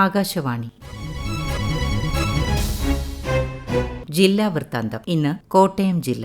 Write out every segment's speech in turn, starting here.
ആകാശവാണി ജില്ലാ വൃത്താന്തം. ഇന്ന് കോട്ടയം ജില്ല.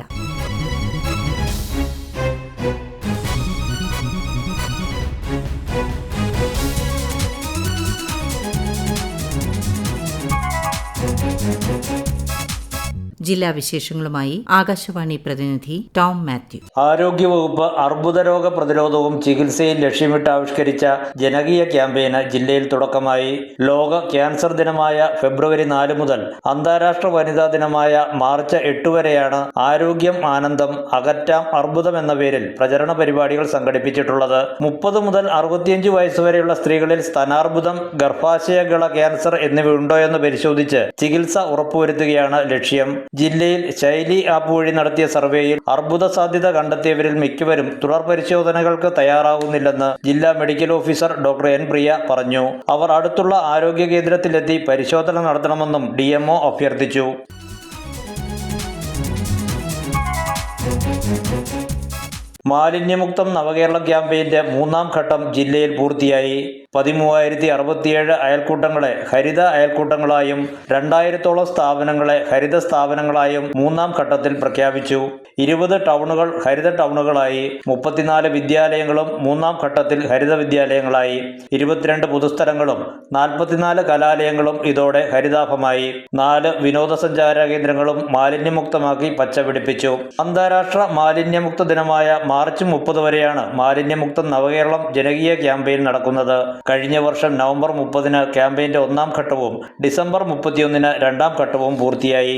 ജില്ലാ വിശേഷങ്ങളുമായി ആകാശവാണി പ്രതിനിധി ടോം മാത്യു. ആരോഗ്യവകുപ്പ് അർബുദരോഗ പ്രതിരോധവും ചികിത്സയും ലക്ഷ്യമിട്ട് ആവിഷ്കരിച്ച ജനകീയ ക്യാമ്പയിന് ജില്ലയിൽ തുടക്കമായി. ലോക ക്യാൻസർ ദിനമായ ഫെബ്രുവരി 4 മുതൽ അന്താരാഷ്ട്ര വനിതാ ദിനമായ മാർച്ച് 8 വരെയാണ് ആരോഗ്യം ആനന്ദം അകറ്റാം അർബുദം എന്ന പേരിൽ പ്രചരണ പരിപാടികൾ സംഘടിപ്പിച്ചിട്ടുള്ളത്. 30 മുതൽ 65 വയസ്സുവരെയുള്ള സ്ത്രീകളിൽ സ്തനാർബുദം, ഗർഭാശയഗള ക്യാൻസർ എന്നിവയുണ്ടോയെന്ന് പരിശോധിച്ച് ചികിത്സ ഉറപ്പുവരുത്തുകയാണ് ലക്ഷ്യം. ജില്ലയിൽ ശൈലി ആപ്പ് വഴി നടത്തിയ സർവേയിൽ അർബുദ സാധ്യത കണ്ടെത്തിയവരിൽ മിക്കവരും തുടർ പരിശോധനകൾക്ക് തയ്യാറാകുന്നില്ലെന്ന് ജില്ലാ മെഡിക്കൽ ഓഫീസർ ഡോക്ടർ എൻ പ്രിയ പറഞ്ഞു. അവർ അടുത്തുള്ള ആരോഗ്യ കേന്ദ്രത്തിലെത്തി പരിശോധന നടത്തണമെന്നും DMO അഭ്യർത്ഥിച്ചു. മാലിന്യമുക്തം നവകേരളം ക്യാമ്പയിന്റെ 3ാം ഘട്ടം ജില്ലയിൽ പൂർത്തിയായി. 13,067 അയൽക്കൂട്ടങ്ങളെ ഹരിത അയൽക്കൂട്ടങ്ങളായും 2000-ഓളം സ്ഥാപനങ്ങളെ ഹരിത സ്ഥാപനങ്ങളായും 3ാം ഘട്ടത്തിൽ പ്രഖ്യാപിച്ചു. 20 ടൗണുകൾ ഹരിത ടൗണുകളായി. 34 വിദ്യാലയങ്ങളും 3ാം ഘട്ടത്തിൽ ഹരിത വിദ്യാലയങ്ങളായി. 22 പൊതുസ്ഥലങ്ങളും 44 കലാലയങ്ങളും ഇതോടെ ഹരിതാഭമായി. 4 വിനോദസഞ്ചാര കേന്ദ്രങ്ങളും മാലിന്യമുക്തമാക്കി പച്ചപിടിപ്പിച്ചു. അന്താരാഷ്ട്ര മാലിന്യമുക്ത ദിനമായ മാർച്ച് 30 വരെയാണ് മാലിന്യമുക്തം നവകേരളം ജനകീയ ക്യാമ്പയിൻ നടക്കുന്നത്. കഴിഞ്ഞ വർഷം നവംബർ 30-ന് ക്യാമ്പയിന്റെ 1ാം ഘട്ടവും ഡിസംബർ 31-ന് 2ാം ഘട്ടവും പൂർത്തിയായി.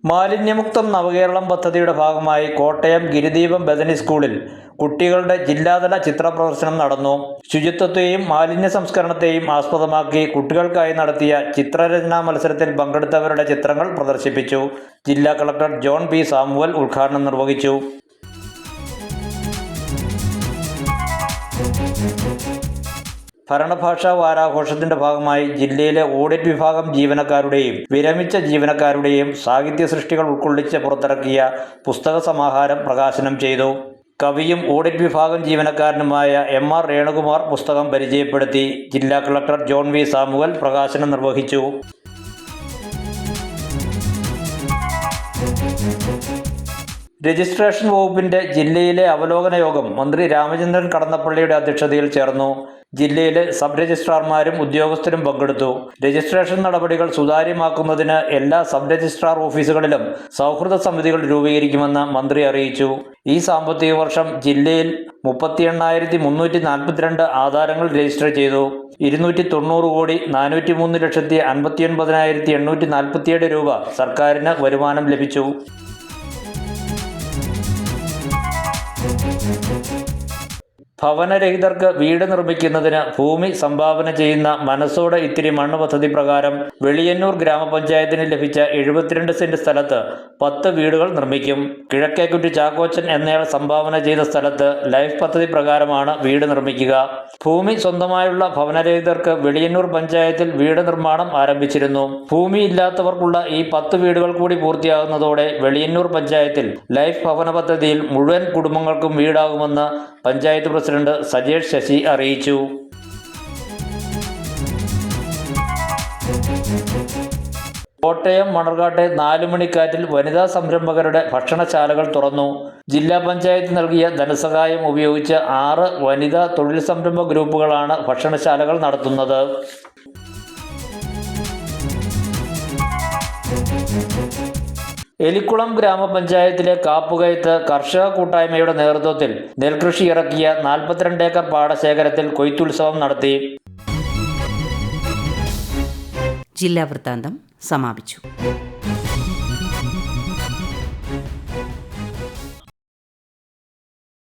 മാലിന്യമുക്തം നവകേരളം പദ്ധതിയുടെ ഭാഗമായി കോട്ടയം ഗിരിദീപം ബദനി സ്കൂളിൽ കുട്ടികളുടെ ജില്ലാതല ചിത്ര പ്രദർശനം നടന്നു. ശുചിത്വത്തെയും മാലിന്യ സംസ്കരണത്തെയും ആസ്പദമാക്കി കുട്ടികൾക്കായി നടത്തിയ ചിത്രരചനാ മത്സരത്തിൽ പങ്കെടുത്തവരുടെ ചിത്രങ്ങൾ പ്രദർശിപ്പിച്ചു. ജില്ലാ കളക്ടർ ജോൺ P. സാമുവൽ ഉദ്ഘാടനം നിർവഹിച്ചു. ഭരണഭാഷാ വാരാഘോഷത്തിന്റെ ഭാഗമായി ജില്ലയിലെ ഓഡിറ്റ് വിഭാഗം ജീവനക്കാരുടെയും വിരമിച്ച ജീവനക്കാരുടെയും സാഹിത്യ സൃഷ്ടികൾ ഉൾക്കൊള്ളിച്ച് പുറത്തിറക്കിയ പുസ്തക സമാഹാരം പ്രകാശനം ചെയ്തു. കവിയും ഓഡിറ്റ് വിഭാഗം ജീവനക്കാരനുമായ MR രേണുകുമാർ പുസ്തകം പരിചയപ്പെടുത്തി. ജില്ലാ കളക്ടർ ജോൺ V. സാമുവൽ പ്രകാശനം നിർവഹിച്ചു. രജിസ്ട്രേഷൻ വകുപ്പിന്റെ ജില്ലയിലെ അവലോകന യോഗം മന്ത്രി രാമചന്ദ്രൻ കടന്നപ്പള്ളിയുടെ അധ്യക്ഷതയിൽ ചേർന്നു. ജില്ലയിലെ സബ് രജിസ്ട്രാർമാരും ഉദ്യോഗസ്ഥരും പങ്കെടുത്തു. രജിസ്ട്രേഷൻ നടപടികൾ സുതാര്യമാക്കുന്നതിന് എല്ലാ സബ് രജിസ്ട്രാർ ഓഫീസുകളിലും സൗഹൃദ സമിതികൾ രൂപീകരിക്കുമെന്ന് മന്ത്രി അറിയിച്ചു. ഈ സാമ്പത്തിക വർഷം ജില്ലയിൽ 38,342 ആധാരങ്ങൾ രജിസ്റ്റർ ചെയ്തു. 290,403,59,847 രൂപ സർക്കാരിന് വരുമാനം ലഭിച്ചു. ഭവനരഹിതർക്ക് വീട് നിർമ്മിക്കുന്നതിന് ഭൂമി സംഭാവന ചെയ്യുന്ന മനസ്സോടെ ഇത്തിരി മണ്ണ് പദ്ധതി പ്രകാരം വെളിയന്നൂർ ഗ്രാമപഞ്ചായത്തിന് ലഭിച്ച 72 സെന്റ് സ്ഥലത്ത് 10 വീടുകൾ നിർമ്മിക്കും. കിഴക്കേക്കുറ്റി ചാക്കോച്ചൻ എന്നയാൾ സംഭാവന ചെയ്ത സ്ഥലത്ത് ലൈഫ് പദ്ധതി പ്രകാരമാണ് വീട് നിർമ്മിക്കുക. ഭൂമി സ്വന്തമായുള്ള ഭവനരഹിതർക്ക് വെളിയന്നൂർ പഞ്ചായത്തിൽ വീട് നിർമ്മാണം ആരംഭിച്ചിരുന്നു. ഭൂമി ഇല്ലാത്തവർക്കുള്ള ഈ 10 വീടുകൾ കൂടി പൂർത്തിയാകുന്നതോടെ വെളിയന്നൂർ പഞ്ചായത്തിൽ ലൈഫ് ഭവന പദ്ധതിയിൽ മുഴുവൻ കുടുംബങ്ങൾക്കും വീടാകുമെന്ന് പഞ്ചായത്ത് പ്രസിഡന്റ് സജേഷ് ശശി അറിയിച്ചു. കോട്ടയം മണർകാട്ടെ 4 മണിക്കാറ്റിൽ വനിതാ സംരംഭകരുടെ ഭക്ഷണശാലകൾ തുറന്നു. ജില്ലാ പഞ്ചായത്ത് നൽകിയ ധനസഹായം ഉപയോഗിച്ച് 6 വനിതാ തൊഴിൽ സംരംഭ ഗ്രൂപ്പുകളാണ് ഭക്ഷണശാലകൾ നടത്തുന്നത്. എലിക്കുളം ഗ്രാമപഞ്ചായത്തിലെ കാപ്പുകയത്ത് കർഷക കൂട്ടായ്മയുടെ നേതൃത്വത്തിൽ നെൽകൃഷി ഇറക്കിയ 42 ഏക്കർ പാടശേഖരത്തിൽ കൊയ്ത്തുത്സവം നടത്തി. ജില്ലാ വൃത്താന്തം സമാപിച്ചു.